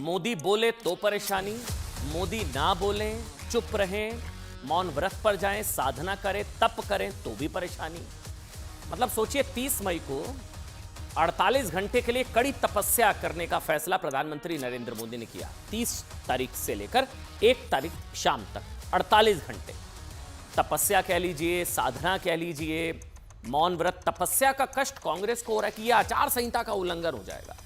मोदी बोले तो परेशानी, मोदी ना बोले चुप रहें, मौन व्रत पर जाएं, साधना करें, तप करें तो भी परेशानी। मतलब सोचिए 30 मई को 48 घंटे के लिए कड़ी तपस्या करने का फैसला प्रधानमंत्री नरेंद्र मोदी ने किया। 30 तारीख से लेकर 1 तारीख शाम तक 48 घंटे तपस्या कह लीजिए, साधना कह लीजिए, मौन व्रत। तपस्या का कष्ट कांग्रेस को हो रहा है कि यह आचार संहिता का उल्लंघन हो जाएगा।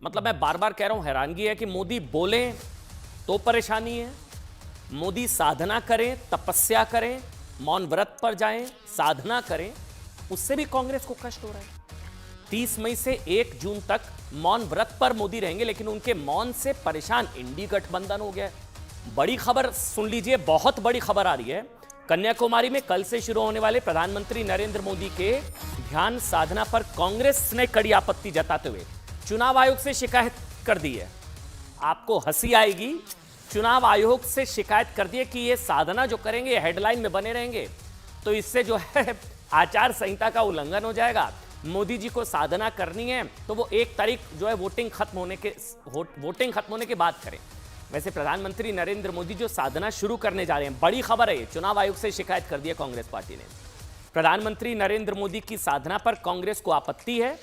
मतलब मैं बार बार कह रहा हूं, हैरानगी है कि मोदी बोले तो परेशानी है, मोदी साधना करें, तपस्या करें, मौन व्रत पर जाएं, साधना करें, उससे भी कांग्रेस को कष्ट हो रहा है। 30 मई से 1 जून तक मौन व्रत पर मोदी रहेंगे, लेकिन उनके मौन से परेशान इंडी गठबंधन हो गया। बड़ी खबर सुन लीजिए, बहुत बड़ी खबर आ रही है। कन्याकुमारी में कल से शुरू होने वाले प्रधानमंत्री नरेंद्र मोदी के ध्यान साधना पर कांग्रेस ने कड़ी आपत्ति जताते हुए चुनाव आयोग से शिकायत कर दी है। आपको हंसी आएगी, चुनाव आयोग से शिकायत कर दी है कि ये साधना जो करेंगे ये हेडलाइन में बने रहेंगे, तो इससे जो है आचार संहिता का उल्लंघन हो जाएगा। मोदी जी को साधना करनी है तो वो 1 तारीख जो है वोटिंग खत्म होने के बाद करें। वैसे प्रधानमंत्री नरेंद्र मोदी जो साधना शुरू करने जा रहे हैं, बड़ी खबर है, चुनाव आयोग से शिकायत कर दी है कांग्रेस पार्टी ने। प्रधानमंत्री नरेंद्र मोदी की साधना पर कांग्रेस को आपत्ति है।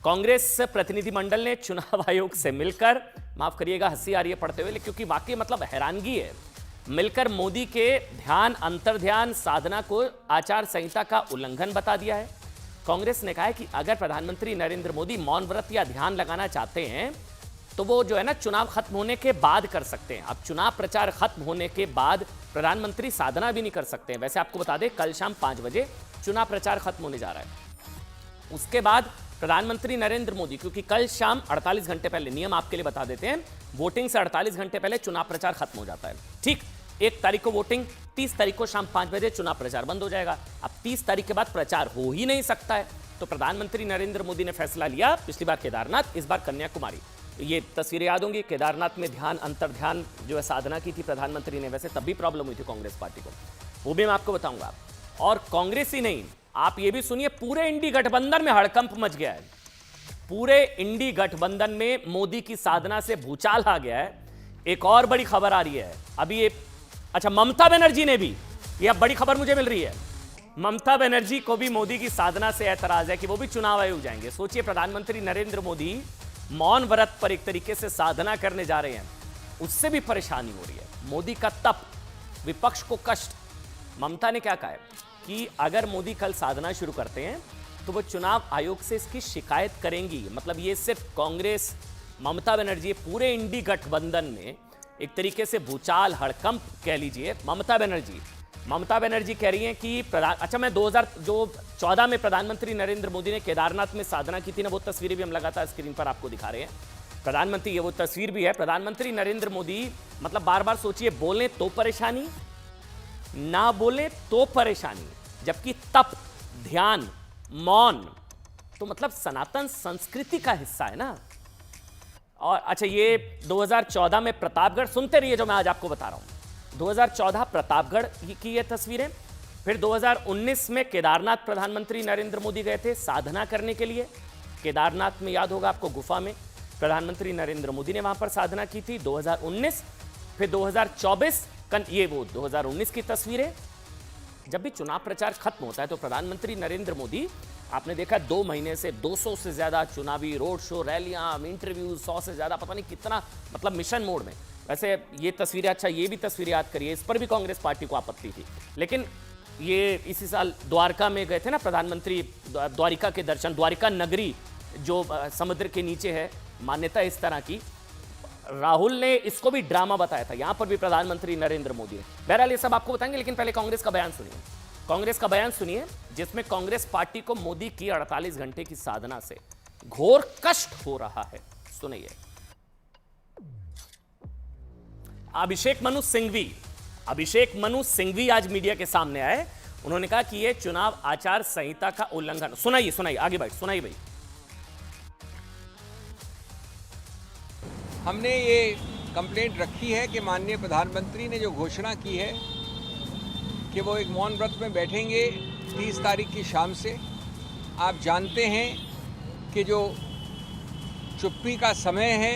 कांग्रेस प्रतिनिधिमंडल ने चुनाव आयोग से मिलकर, माफ करिएगा हंसी आ रही है पढ़ते हुए, क्योंकि वाकई मतलब हैरानगी है, मिलकर मोदी के ध्यान, अंतर्ध्यान, साधना को आचार संहिता का उल्लंघन बता दिया है। कांग्रेस ने कहा है कि अगर प्रधानमंत्री नरेंद्र मोदी मौन व्रत या ध्यान लगाना चाहते हैं तो वो जो है ना चुनाव खत्म होने के बाद कर सकते हैं। अब चुनाव प्रचार खत्म होने के बाद प्रधानमंत्री साधना भी नहीं कर सकते हैं। वैसे आपको बता दें, कल शाम 5 बजे चुनाव प्रचार खत्म होने जा रहा है। उसके बाद प्रधानमंत्री नरेंद्र मोदी, क्योंकि कल शाम 48 घंटे पहले, नियम आपके लिए बता देते हैं, वोटिंग से 48 घंटे पहले चुनाव प्रचार खत्म हो जाता है। ठीक 1 तारीख को वोटिंग, 30 तारीख को शाम 5 बजे चुनाव प्रचार बंद हो जाएगा। अब 30 तारीख के बाद प्रचार हो ही नहीं सकता है, तो प्रधानमंत्री नरेंद्र मोदी ने फैसला लिया, पिछली बार केदारनाथ, इस बार कन्याकुमारी। ये तस्वीरें याद होंगी, केदारनाथ में ध्यान, अंतर्ध्यान जो है साधना की थी प्रधानमंत्री ने। वैसे तब भी प्रॉब्लम हुई थी कांग्रेस पार्टी को, वो भी मैं आपको बताऊंगा। और कांग्रेस ही नहीं, आप ये भी सुनिए, पूरे इंडी गठबंधन में हड़कंप मच गया है। पूरे इंडी गठबंधन में मोदी की साधना से भूचाल आ गया है। एक और बड़ी खबर आ रही है अभी, ये अच्छा, ममता बनर्जी ने भी, यह बड़ी खबर मुझे मिल रही है, ममता बनर्जी को भी मोदी की साधना से ऐतराज है कि वो भी चुनाव आयोग जाएंगे। सोचिए, प्रधानमंत्री नरेंद्र मोदी मौन व्रत पर एक तरीके से साधना करने जा रहे हैं, उससे भी परेशानी हो रही है। मोदी का तप, विपक्ष को कष्ट। ममता ने क्या कहा है कि अगर मोदी कल साधना शुरू करते हैं तो वो चुनाव आयोग से इसकी शिकायत करेंगी। मतलब ये सिर्फ कांग्रेस, ममता बनर्जी, पूरे इंडी गठबंधन में एक तरीके से भूचाल, हड़कंप कह लीजिए। ममता बनर्जी कह रही हैं कि अच्छा, मैं 2014 में प्रधानमंत्री नरेंद्र मोदी ने केदारनाथ में साधना की थी ना, वो तस्वीरें भी हम लगातार स्क्रीन पर आपको दिखा रहे हैं। प्रधानमंत्री, ये वो तस्वीर भी है, प्रधानमंत्री नरेंद्र मोदी मतलब बार बार सोचिए, बोले तो परेशानी, ना बोले तो परेशानी, जबकि तप, ध्यान, मौन तो मतलब सनातन संस्कृति का हिस्सा है ना। और अच्छा, ये 2014 में प्रतापगढ़, सुनते रहिए जो मैं आज आपको बता रहा हूं, 2014 प्रतापगढ़ की ये तस्वीरें। फिर 2019 में केदारनाथ प्रधानमंत्री नरेंद्र मोदी गए थे साधना करने के लिए। केदारनाथ में याद होगा आपको, गुफा में प्रधानमंत्री नरेंद्र मोदी ने वहां पर साधना की थी 2019। फिर 2024, ये वो 2019 की तस्वीरें। जब भी चुनाव प्रचार खत्म होता है तो प्रधानमंत्री नरेंद्र मोदी, आपने देखा 2 महीने से 200 से ज्यादा चुनावी रोड शो, रैलियां, इंटरव्यू, 100 से ज्यादा, पता नहीं कितना, मतलब मिशन मोड में। वैसे ये तस्वीरें, अच्छा ये भी तस्वीरें याद करिए, इस पर भी कांग्रेस पार्टी को आपत्ति थी। लेकिन ये इसी साल द्वारका में गए थे ना प्रधानमंत्री, द्वारिका के दर्शन, द्वारिका नगरी जो समुद्र के नीचे है, मान्यता इस तरह की। राहुल ने इसको भी ड्रामा बताया था, यहां पर भी प्रधानमंत्री नरेंद्र मोदी ने। बहरहाल ये सब आपको बताएंगे, लेकिन पहले कांग्रेस का बयान सुनिए। कांग्रेस का बयान सुनिए, जिसमें कांग्रेस पार्टी को मोदी की 48 घंटे की साधना से घोर कष्ट हो रहा है। सुनिए। अभिषेक मनु सिंघवी आज मीडिया के सामने आए। उन्होंने कहा कि यह चुनाव आचार संहिता का उल्लंघन। सुनाइए, आगे बढ़, सुनाइए भाई। हमने ये कंप्लेंट रखी है कि माननीय प्रधानमंत्री ने जो घोषणा की है कि वो एक मौन व्रत में बैठेंगे 30 तारीख की शाम से। आप जानते हैं कि जो चुप्पी का समय है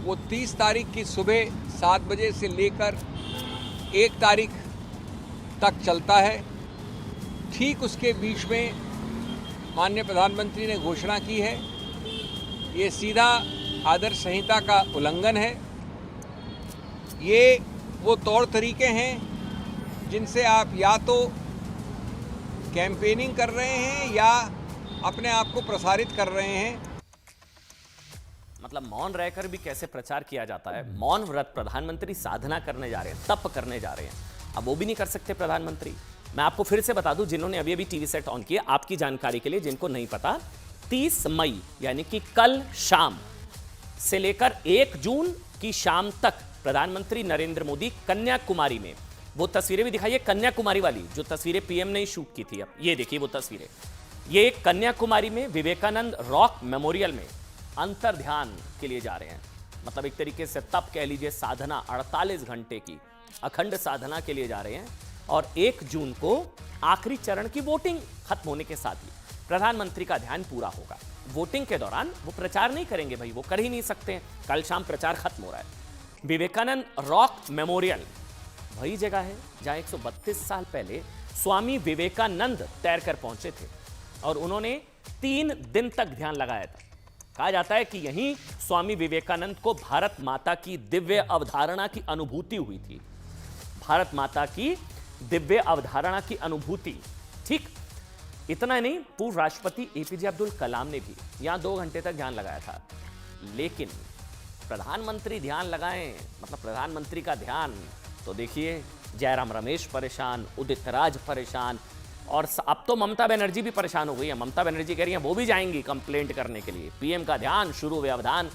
वो 30 तारीख की सुबह 7 बजे से लेकर 1 तारीख तक चलता है। ठीक उसके बीच में माननीय प्रधानमंत्री ने घोषणा की है, ये सीधा आदर्श संहिता का उल्लंघन है। ये वो तौर तरीके हैं जिनसे आप या तो कैंपेनिंग कर रहे हैं या अपने आप को प्रसारित कर रहे हैं। मतलब मौन रहकर भी कैसे प्रचार किया जाता है। मौन व्रत प्रधानमंत्री साधना करने जा रहे हैं, तप करने जा रहे हैं, अब वो भी नहीं कर सकते प्रधानमंत्री। मैं आपको फिर से बता दूं, जिन्होंने अभी अभी टीवी सेट ऑन किया, आपकी जानकारी के लिए, जिनको नहीं पता, 30 मई यानी कि कल शाम से लेकर 1 जून की शाम तक प्रधानमंत्री नरेंद्र मोदी कन्याकुमारी में, वो तस्वीरें भी दिखाइए कन्याकुमारी वाली, जो तस्वीरें पीएम ने शूट की थी। अब ये देखिए वो तस्वीरें, ये कन्याकुमारी में विवेकानंद रॉक मेमोरियल में अंतर ध्यान के लिए जा रहे हैं। मतलब एक तरीके से तप कह लीजिए, साधना 48 घंटे की अखंड साधना के लिए जा रहे हैं। और 1 जून को आखिरी चरण की वोटिंग खत्म होने के साथ ही प्रधानमंत्री का ध्यान पूरा होगा। वोटिंग के दौरान वो प्रचार नहीं करेंगे भाई, वो कर ही नहीं सकते हैं, कल शाम प्रचार खत्म हो रहा है। विवेकानंद रॉक मेमोरियल वही जगह है जहां 132 साल पहले स्वामी विवेकानंद तैरकर पहुंचे थे और उन्होंने 3 दिन तक ध्यान लगाया था। कहा जाता है कि यहीं स्वामी विवेकानंद को भारत माता की दिव्य अवधारणा की अनुभूति हुई थी। भारत माता की दिव्य अवधारणा की अनुभूति। ठीक इतना नहीं, पूर्व राष्ट्रपति एपीजे अब्दुल कलाम ने भी यहां 2 घंटे तक ध्यान लगाया था। लेकिन प्रधानमंत्री ध्यान लगाएं, मतलब प्रधानमंत्री का ध्यान, तो देखिए जयराम रमेश परेशान, उदित राज परेशान, और अब तो ममता बनर्जी भी परेशान हो गई है। ममता बनर्जी कह रही हैं वो भी जाएंगी कंप्लेंट करने के लिए। पीएम का ध्यान शुरू व्यवधान।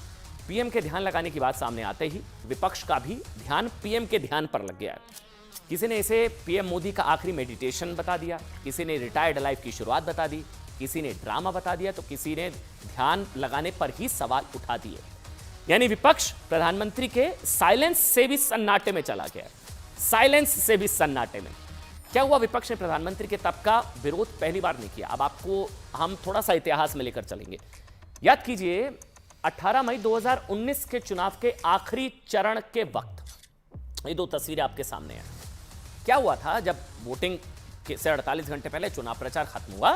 पीएम के ध्यान लगाने की बात सामने आते ही विपक्ष का भी ध्यान पीएम के ध्यान पर लग गया है। किसी ने इसे पीएम मोदी का आखिरी मेडिटेशन बता दिया, किसी ने रिटायर्ड लाइफ की शुरुआत बता दी, किसी ने ड्रामा बता दिया, तो किसी ने ध्यान लगाने पर ही सवाल उठा दिए। यानी विपक्ष प्रधानमंत्री के साइलेंस से भी सन्नाटे में चला गया। साइलेंस से भी सन्नाटे में क्या हुआ? विपक्ष ने प्रधानमंत्री के तप का विरोध पहली बार नहीं किया। अब आपको हम थोड़ा सा इतिहास में लेकर चलेंगे। याद कीजिए 18 मई 2019 के चुनाव के आखिरी चरण के वक्त, ये 2 तस्वीरें आपके सामने हैं। क्या हुआ था? जब वोटिंग से 48 घंटे पहले चुनाव प्रचार खत्म हुआ,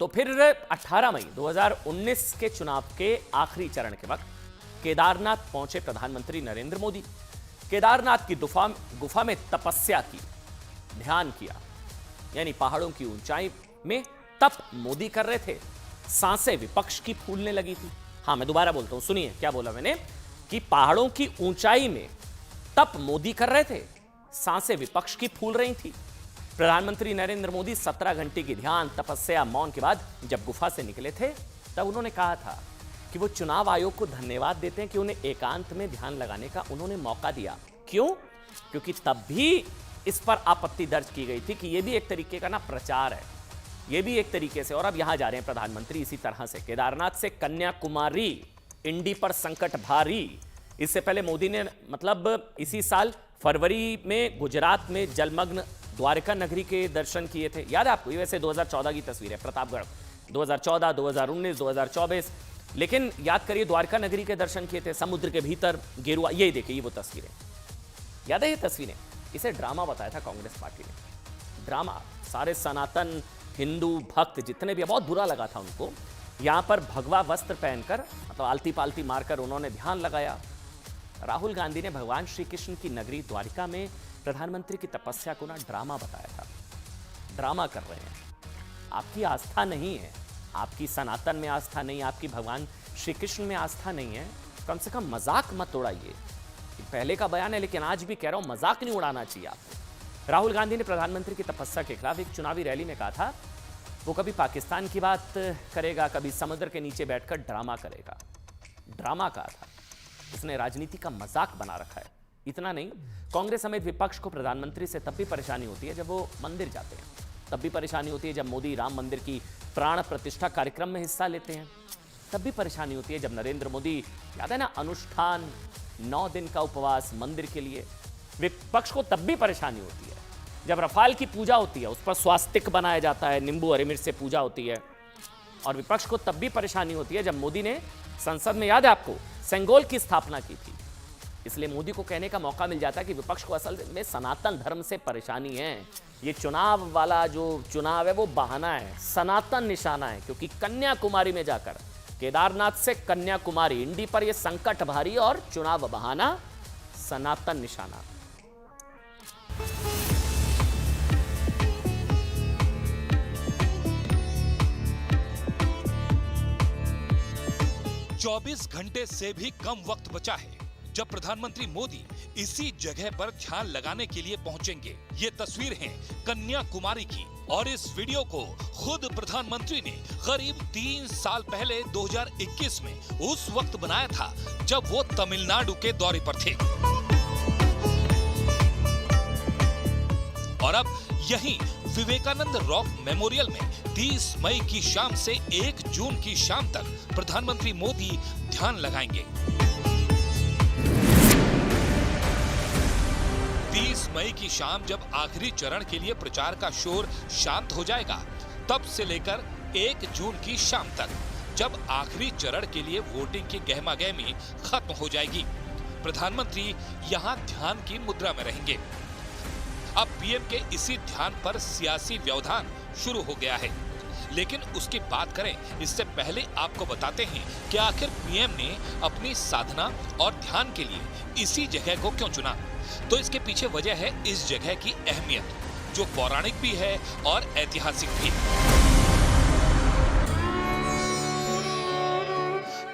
तो फिर 18 मई 2019 के चुनाव के आखिरी चरण के वक्त केदारनाथ पहुंचे प्रधानमंत्री नरेंद्र मोदी। केदारनाथ की गुफा में तपस्या की, ध्यान किया, यानी पहाड़ों की ऊंचाई में तप मोदी कर रहे थे। सांसें विपक्ष की फूलने लगी थी। हाँ, मैं दोबारा बोलता हूं, सुनिए क्या बोला मैंने, कि पहाड़ों की ऊंचाई में तप मोदी कर रहे थे, सांसें विपक्ष की फूल रही थी। प्रधानमंत्री नरेंद्र मोदी 17 घंटे की ध्यान, तपस्या, मौन के बाद जब गुफा से निकले थे, तब उन्होंने कहा था कि वो चुनाव आयोग को धन्यवाद देते हैं कि उन्हें एकांत में ध्यान लगाने का उन्होंने मौका दिया। क्यों? क्योंकि तब भी इस पर आपत्ति दर्ज की गई थी कि यह भी एक तरीके का ना प्रचार है, यह भी एक तरीके से। और अब यहां जा रहे हैं प्रधानमंत्री इसी तरह से, केदारनाथ से कन्याकुमारी, इंडी पर संकट भारी। इससे पहले मोदी ने मतलब इसी साल फरवरी में गुजरात में जलमग्न द्वारका नगरी के दर्शन किए थे। याद है आपको? ये वैसे 2014 की तस्वीर है, प्रतापगढ़ 2014, 2019, 2024। लेकिन याद करिए, द्वारका नगरी के दर्शन किए थे, समुद्र के भीतर गेरुआ। ये देखिए, ये वो तस्वीरें, याद है ये तस्वीरें? इसे ड्रामा बताया था कांग्रेस पार्टी ने। ड्रामा, सारे सनातन हिंदू भक्त जितने भी, बहुत बुरा लगा था उनको। यहां पर भगवा वस्त्र पहनकर, मतलब आलती पालती मारकर उन्होंने ध्यान लगाया। राहुल गांधी ने भगवान श्री कृष्ण की नगरी द्वारिका में प्रधानमंत्री की तपस्या को ना ड्रामा बताया था। ड्रामा कर रहे हैं। आपकी आस्था नहीं है, आपकी सनातन में आस्था नहीं, आपकी भगवान श्री कृष्ण में आस्था नहीं है, कम से कम मजाक मत उड़ाइए। पहले का बयान है, लेकिन आज भी कह रहा हूं, मजाक नहीं उड़ाना चाहिए आपको। राहुल गांधी ने प्रधानमंत्री की तपस्या के खिलाफ एक चुनावी रैली में कहा था वो कभी पाकिस्तान की बात करेगा, कभी समुद्र के नीचे बैठकर ड्रामा करेगा। ड्रामा कहा था उसने, राजनीति का मजाक बना रखा है। इतना नहीं, कांग्रेस समेत विपक्ष को प्रधानमंत्री से तब भी परेशानी होती है जब वो मंदिर जाते हैं, तब भी परेशानी होती है जब मोदी राम मंदिर की प्राण प्रतिष्ठा कार्यक्रम में हिस्सा लेते हैं, तब भी परेशानी होती है जब नरेंद्र मोदी, याद है ना, अनुष्ठान 9 दिन का उपवास मंदिर के लिए। विपक्ष को तब भी परेशानी होती है जब रफाल की पूजा होती है, उस पर स्वास्तिक बनाया जाता है, नींबू हरी मिर्च से पूजा होती है। और विपक्ष को तब भी परेशानी होती है जब मोदी ने संसद में, याद है आपको, सेंगोल की स्थापना की थी। इसलिए मोदी को कहने का मौका मिल जाता है कि विपक्ष को असल में सनातन धर्म से परेशानी है। ये चुनाव वाला जो चुनाव है वो बहाना है, सनातन निशाना है, क्योंकि कन्याकुमारी में जाकर केदारनाथ से कन्याकुमारी इंडी पर यह संकट भारी और चुनाव बहाना, सनातन निशाना। चौबीस घंटे से भी कम वक्त बचा है जब प्रधानमंत्री मोदी इसी जगह पर ध्यान लगाने के लिए पहुंचेंगे। ये तस्वीर है कन्याकुमारी की और इस वीडियो को खुद प्रधानमंत्री ने करीब 3 साल पहले 2021 में उस वक्त बनाया था जब वो तमिलनाडु के दौरे पर थे। और अब यहीं विवेकानंद रॉक मेमोरियल में 30 मई की शाम से 1 जून की शाम तक प्रधानमंत्री मोदी ध्यान लगाएंगे। 30 मई की शाम जब आखिरी चरण के लिए प्रचार का शोर शांत हो जाएगा, तब से लेकर 1 जून की शाम तक जब आखिरी चरण के लिए वोटिंग की गहमागहमी खत्म हो जाएगी, प्रधानमंत्री यहां ध्यान की मुद्रा में रहेंगे। अब पीएम के इसी ध्यान पर सियासी व्यवधान शुरू हो गया है, लेकिन उसकी बात करें इससे पहले आपको बताते हैं कि आखिर पीएम ने अपनी साधना और ध्यान के लिए इसी जगह को क्यों चुना। तो इसके पीछे वजह है इस जगह की अहमियत, जो पौराणिक भी है और ऐतिहासिक भी।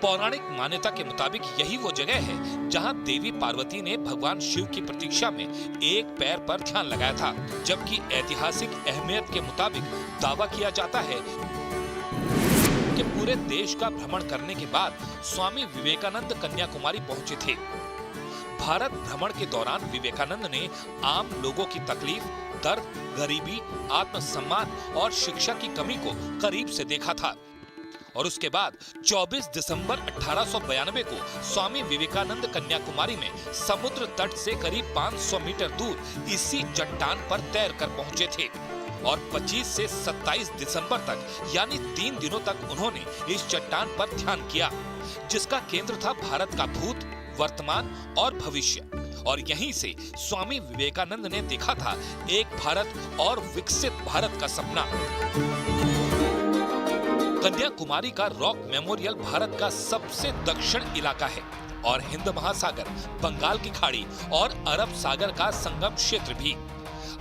पौराणिक मान्यता के मुताबिक यही वो जगह है जहां देवी पार्वती ने भगवान शिव की प्रतीक्षा में एक पैर पर ध्यान लगाया था, जबकि ऐतिहासिक अहमियत के मुताबिक दावा किया जाता है कि पूरे देश का भ्रमण करने के बाद स्वामी विवेकानंद कन्याकुमारी पहुंचे थे। भारत भ्रमण के दौरान विवेकानंद ने आम लोगों की तकलीफ, दर्द, गरीबी, आत्मसम्मान और शिक्षा की कमी को करीब से देखा था। और उसके बाद 24 दिसंबर 1892 को स्वामी विवेकानंद कन्याकुमारी में समुद्र तट से करीब 500 मीटर दूर इसी चट्टान पर तैरकर पहुंचे थे। और 25 से 27 दिसंबर तक यानी 3 दिनों तक उन्होंने इस चट्टान पर ध्यान किया, जिसका केंद्र था भारत का भूत, वर्तमान और भविष्य। और यहीं से स्वामी विवेकानंद ने देखा था एक भारत और विकसित भारत का सपना। कन्याकुमारी का रॉक मेमोरियल भारत का सबसे दक्षिण इलाका है और हिंद महासागर, बंगाल की खाड़ी और अरब सागर का संगम क्षेत्र भी।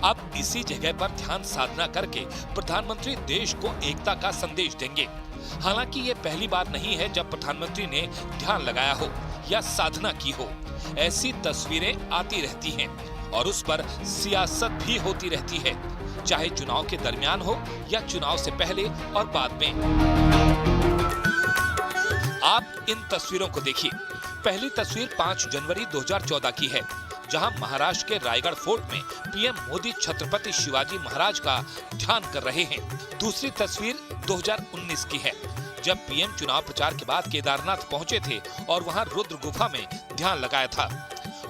अब इसी जगह पर ध्यान साधना करके प्रधानमंत्री देश को एकता का संदेश देंगे। हालांकि ये पहली बार नहीं है जब प्रधानमंत्री ने ध्यान लगाया हो या साधना की हो। ऐसी तस्वीरें आती रहती हैं और उस पर सियासत भी होती रहती है, चाहे चुनाव के दरमियान हो या चुनाव से पहले और बाद में। आप इन तस्वीरों को देखिए। पहली तस्वीर 5 जनवरी 2014 की है, जहां महाराष्ट्र के रायगढ़ फोर्ट में पीएम मोदी छत्रपति शिवाजी महाराज का ध्यान कर रहे हैं। दूसरी तस्वीर 2019 की है, जब पीएम चुनाव प्रचार के बाद केदारनाथ पहुंचे थे और वहां रुद्र गुफा में ध्यान लगाया था।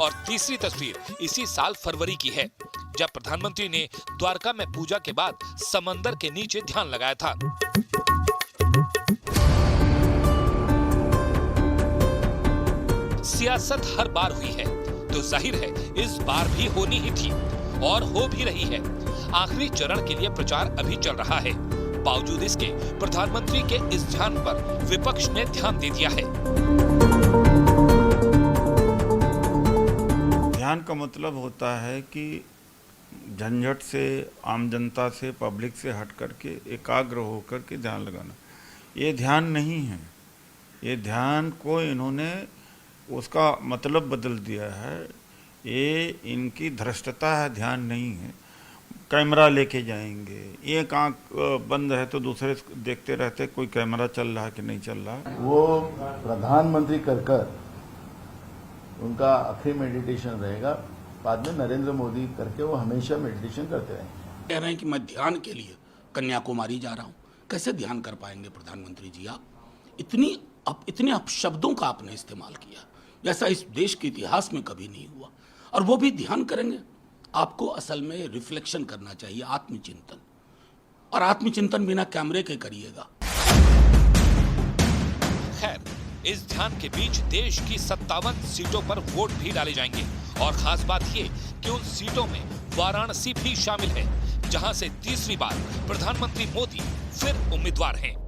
और तीसरी तस्वीर इसी साल फरवरी की है, जब प्रधानमंत्री ने द्वारका में पूजा के बाद समंदर के नीचे ध्यान लगाया था। सियासत हर बार हुई है तो जाहिर है इस बार भी होनी ही थी और हो भी रही है। आखिरी चरण के लिए प्रचार अभी चल रहा है। बावजूद इसके प्रधानमंत्री के इस ध्यान पर विपक्ष ने ध्यान दे दिया है। ध्यान का मतलब होता है कि झंझट से, आम जनता से, पब्लिक से हट करके एकाग्र होकर के ध्यान लगाना। ये ध्यान नहीं है। ये ध्यान को इन्होंने उसका मतलब बदल दिया है। ये इनकी धृष्टता है, ध्यान नहीं है। कैमरा लेके जाएंगे, एक आंख बंद है तो दूसरे देखते रहते कोई कैमरा चल रहा है कि नहीं चल रहा। वो प्रधानमंत्री कर उनका आखिरी मेडिटेशन रहेगा। बाद में नरेंद्र मोदी करके वो हमेशा मेडिटेशन करते रहेंगे। कह रहे हैं कि मैं ध्यान के लिए कन्याकुमारी जा रहा हूं। कैसे ध्यान कर पाएंगे प्रधानमंत्री जी आप? इतने अपशब्दों का आपने इस्तेमाल किया जैसा इस देश के इतिहास में कभी नहीं हुआ। और वो भी ध्यान करेंगे। आपको असल में रिफ्लेक्शन करना चाहिए, आत्मचिंतन। और आत्मचिंतन बिना कैमरे के करिएगा। खैर, इस ध्यान के बीच देश की 57 सीटों पर वोट भी डाले जाएंगे और खास बात ये कि उन सीटों में वाराणसी भी शामिल है, जहां से तीसरी बार प्रधानमंत्री मोदी फिर उम्मीदवार हैं।